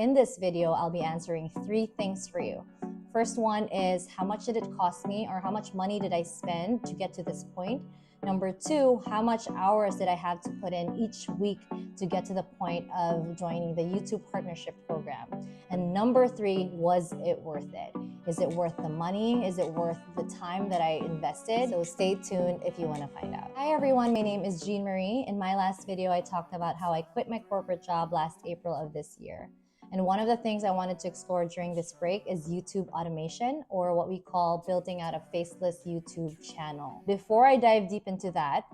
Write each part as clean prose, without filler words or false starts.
In this video, I'll be answering 3 things for you. First one is, how much did it cost me, or how much money did I spend to get to this point? Number 2, how much hours did I have to put in each week to get to the point of joining the YouTube partnership program? And number 3, was it worth it? Is it worth the money? Is it worth the time that I invested? So stay tuned if you want to find out. Hi everyone, my name is Jean Marie. In my last video, I talked about how I quit my corporate job last April of this year. And one of the things I wanted to explore during this break is YouTube automation, or what we call building out a faceless YouTube channel. Before I dive deep into that,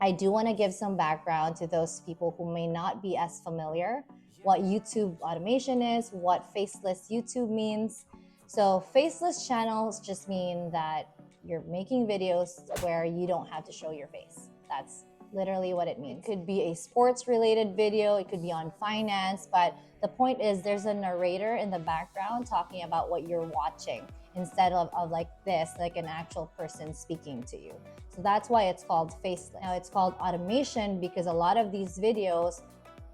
I do want to give some background to those people who may not be as familiar what YouTube automation is, what faceless YouTube means. So faceless channels just mean that you're making videos where you don't have to show your face. That's literally what it means. It could be a sports related video, it could be on finance, but the point is there's a narrator in the background talking about what you're watching instead of like this, like an actual person speaking to you. So that's why it's called faceless. Now it's called automation because a lot of these videos,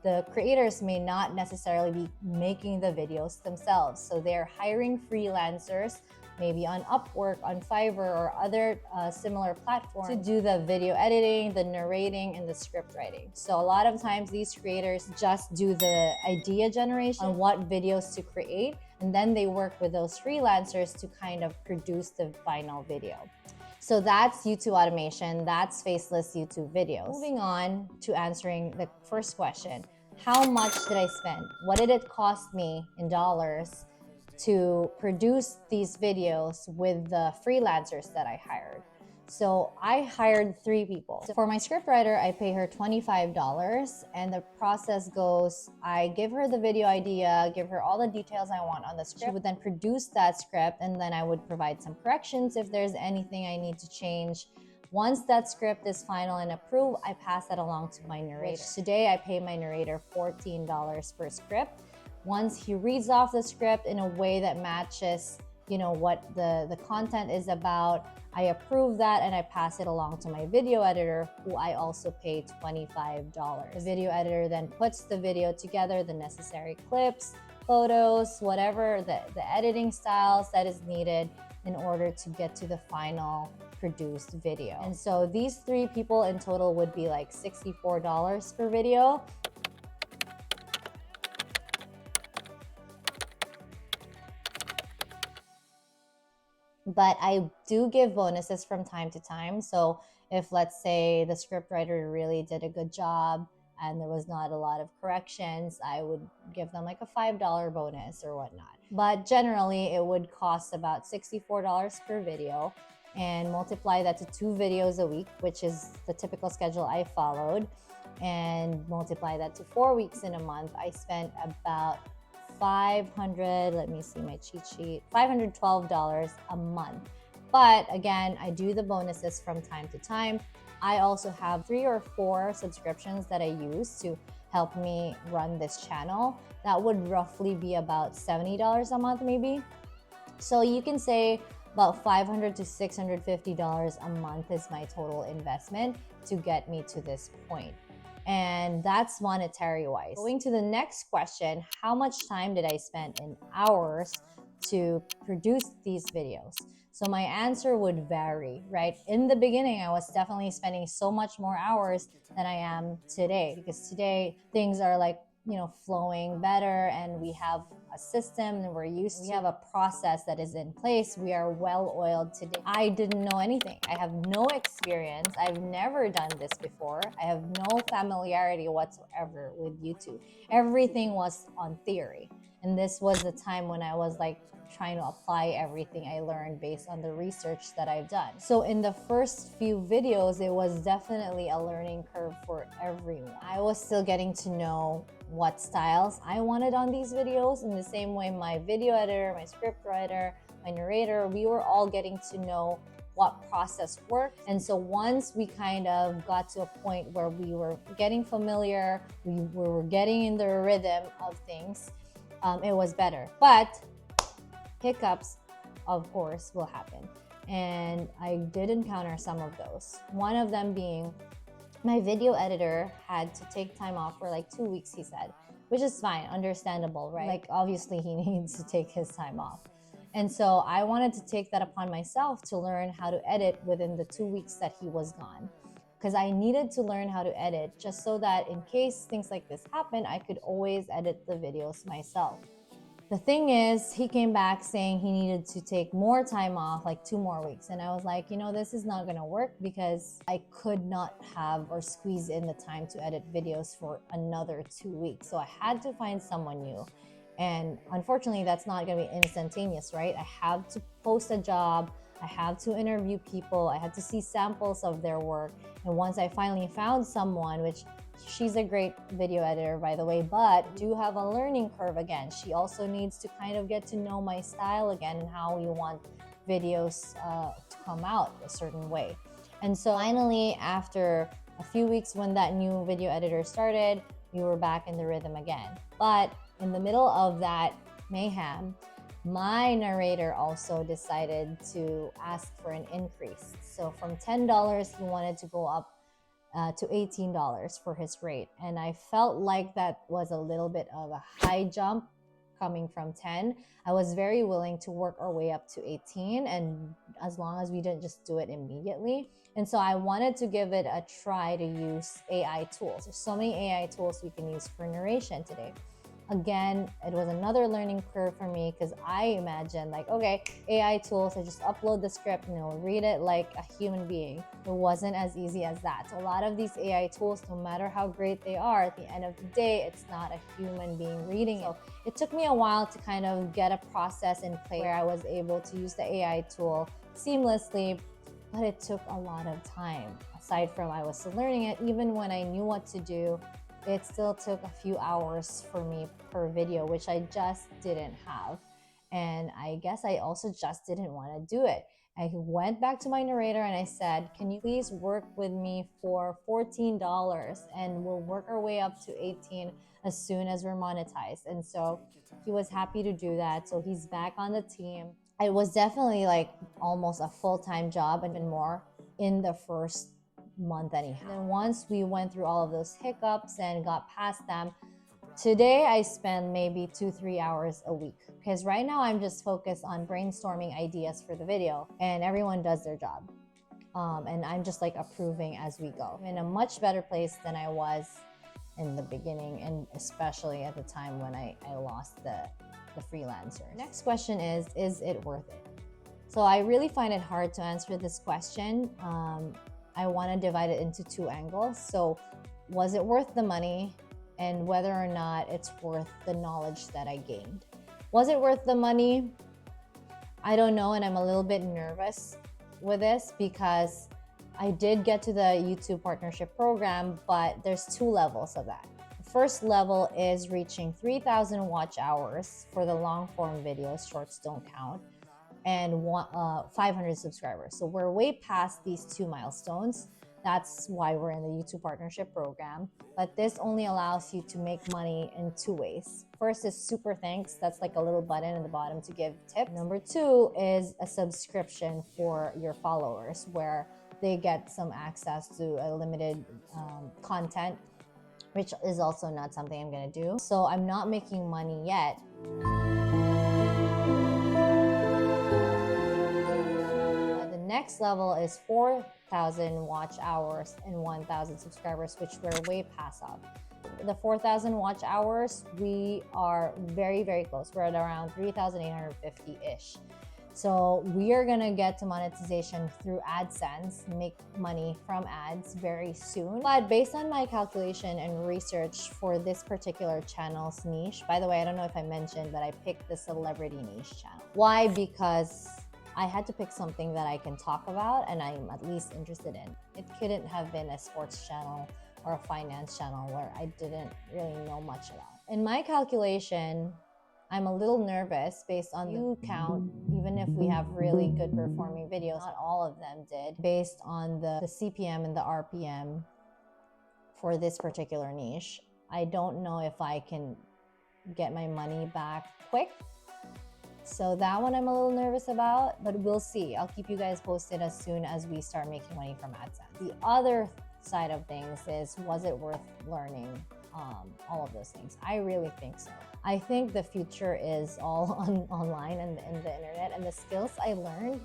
the creators may not necessarily be making the videos themselves. So they're hiring freelancers, maybe on Upwork, on Fiverr, or other similar platforms to do the video editing, the narrating, and the script writing. So a lot of times these creators just do the idea generation on what videos to create, and then they work with those freelancers to kind of produce the final video. So that's YouTube automation, that's faceless YouTube videos. Moving on to answering the first question, how much did I spend? What did it cost me in dollars to produce these videos with the freelancers that I hired? So I hired 3 people. So for my scriptwriter, I pay her $25, and the process goes, I give her the video idea, give her all the details I want on the script. She would then produce that script, and then I would provide some corrections if there's anything I need to change. Once that script is final and approved, I pass that along to my narrator. Today, I pay my narrator $14 per script. Once he reads off the script in a way that matches, what the content is about, I approve that and I pass it along to my video editor, who I also pay $25. The video editor then puts the video together, the necessary clips, photos, whatever the editing styles that is needed in order to get to the final produced video. And so these 3 people in total would be like $64 per video. But I do give bonuses from time to time. So if, let's say, the scriptwriter really did a good job and there was not a lot of corrections, I would give them like a $5 bonus or whatnot. But generally, it would cost about $64 per video, and multiply that to 2 videos a week, which is the typical schedule I followed, and multiply that to 4 weeks in a month. I spent about $512 a month. But again, I do the bonuses from time to time. I also have 3 or 4 subscriptions that I use to help me run this channel. That would roughly be about $70 a month maybe. So you can say about $500 to $650 a month is my total investment to get me to this point. And that's monetary wise. Going to the next question, how much time did I spend in hours to produce these videos? So my answer would vary, right? In the beginning, I was definitely spending so much more hours than I am today, because today things are like, flowing better, and we have a system and we have a process that is in place. We are well oiled today. I didn't know anything. I have no experience. I've never done this before. I have no familiarity whatsoever with YouTube. Everything was on theory. And this was the time when I was like trying to apply everything I learned based on the research that I've done. So in the first few videos, it was definitely a learning curve for everyone. I was still getting to know what styles I wanted on these videos. In the same way, my video editor, my script writer, my narrator, we were all getting to know what process worked. And so once we kind of got to a point where we were getting familiar, we were getting in the rhythm of things, it was better. But hiccups, of course, will happen. And I did encounter some of those. One of them being my video editor had to take time off for like 2 weeks, he said. which is fine, understandable, right? Like, obviously, he needs to take his time off. And so I wanted to take that upon myself to learn how to edit within the 2 weeks that he was gone. Because I needed to learn how to edit just so that in case things like this happen, I could always edit the videos myself. The thing is, he came back saying he needed to take more time off, like 2 more weeks. And I was like, this is not gonna work because I could not have or squeeze in the time to edit videos for another 2 weeks. So I had to find someone new. And unfortunately, that's not gonna be instantaneous, right? I have to post a job, I have to interview people, I have to see samples of their work. And once I finally found someone, which she's a great video editor, by the way, but do have a learning curve again. She also needs to kind of get to know my style again and how we want videos to come out a certain way. And so finally, after a few weeks when that new video editor started, we were back in the rhythm again. But in the middle of that mayhem, my narrator also decided to ask for an increase. So from $10, he wanted to go up to $18 for his rate. And I felt like that was a little bit of a high jump coming from 10. I was very willing to work our way up to 18, and as long as we didn't just do it immediately. And so I wanted to give it a try to use AI tools. There's so many AI tools we can use for narration today. Again, it was another learning curve for me because I imagined like, okay, AI tools, I just upload the script and it'll read it like a human being. It wasn't as easy as that. So a lot of these AI tools, no matter how great they are, at the end of the day, it's not a human being reading it. So it took me a while to kind of get a process in place where I was able to use the AI tool seamlessly, but it took a lot of time. Aside from I was still learning it, even when I knew what to do, it still took a few hours for me per video, which I just didn't have. And I guess I also just didn't want to do it. I went back to my narrator and I said, can you please work with me for $14 and we'll work our way up to 18 as soon as we're monetized. And so he was happy to do that. So he's back on the team. It was definitely like almost a full-time job and more in the first month anyhow. And then once we went through all of those hiccups and got past them, today I spend maybe 2-3 hours a week because right now I'm just focused on brainstorming ideas for the video and everyone does their job. And I'm just like approving as we go. I'm in a much better place than I was in the beginning, and especially at the time when I lost the freelancer. Next question is it worth it? So I really find it hard to answer this question. I want to divide it into two angles. So was it worth the money, and whether or not it's worth the knowledge that I gained? Was it worth the money? I don't know, and I'm a little bit nervous with this because I did get to the YouTube partnership program, but there's 2 levels of that. The first level is reaching 3,000 watch hours for the long form videos, shorts don't count, and 500 subscribers. So we're way past these 2 milestones. That's why we're in the YouTube partnership program. But this only allows you to make money in 2 ways. First is super thanks. That's like a little button at the bottom to give tips. Number 2 is a subscription for your followers where they get some access to a limited content, which is also not something I'm gonna do. So I'm not making money yet. The next level is 4,000 watch hours and 1,000 subscribers, which we're way past of. The 4,000 watch hours, we are very, very close. We're at around 3,850-ish. So we are gonna get to monetization through AdSense, make money from ads very soon. But based on my calculation and research for this particular channel's niche, by the way, I don't know if I mentioned, but I picked the celebrity niche channel. Why? Because I had to pick something that I can talk about and I'm at least interested in. It couldn't have been a sports channel or a finance channel where I didn't really know much about. In my calculation, I'm a little nervous based on the view count, even if we have really good performing videos, not all of them did, based on the CPM and the RPM for this particular niche. I don't know if I can get my money back quick. So that one I'm a little nervous about, but we'll see. I'll keep you guys posted as soon as we start making money from AdSense. The other side of things is, was it worth learning? all of those things. I really think so. I think the future is all online and in the internet, and the skills I learned,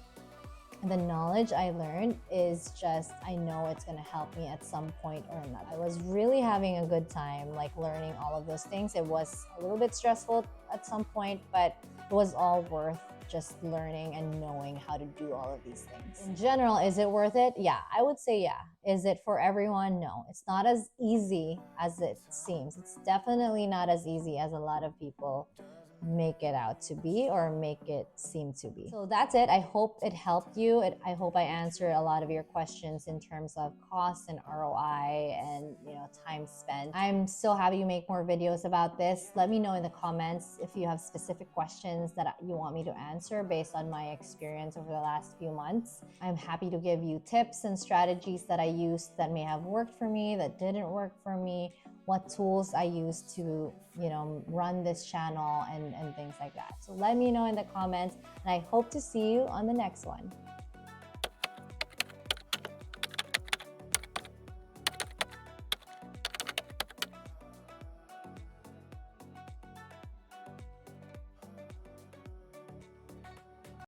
the knowledge I learned is just, I know it's going to help me at some point or another. I was really having a good time, like learning all of those things. It was a little bit stressful at some point, but it was all worth just learning and knowing how to do all of these things. In general, is it worth it? Yeah, I would say yeah. Is it for everyone? No. It's not as easy as it seems. It's definitely not as easy as a lot of people make it out to be or make it seem to be. So that's it. I hope it helped you. I hope I answered a lot of your questions in terms of cost and ROI and time spent. I'm so happy to make more videos about this. Let me know in the comments if you have specific questions that you want me to answer based on my experience over the last few months. I'm happy to give you tips and strategies that I used that may have worked for me, that didn't work for me, what tools I use to run this channel and things like that. So let me know in the comments, and I hope to see you on the next one.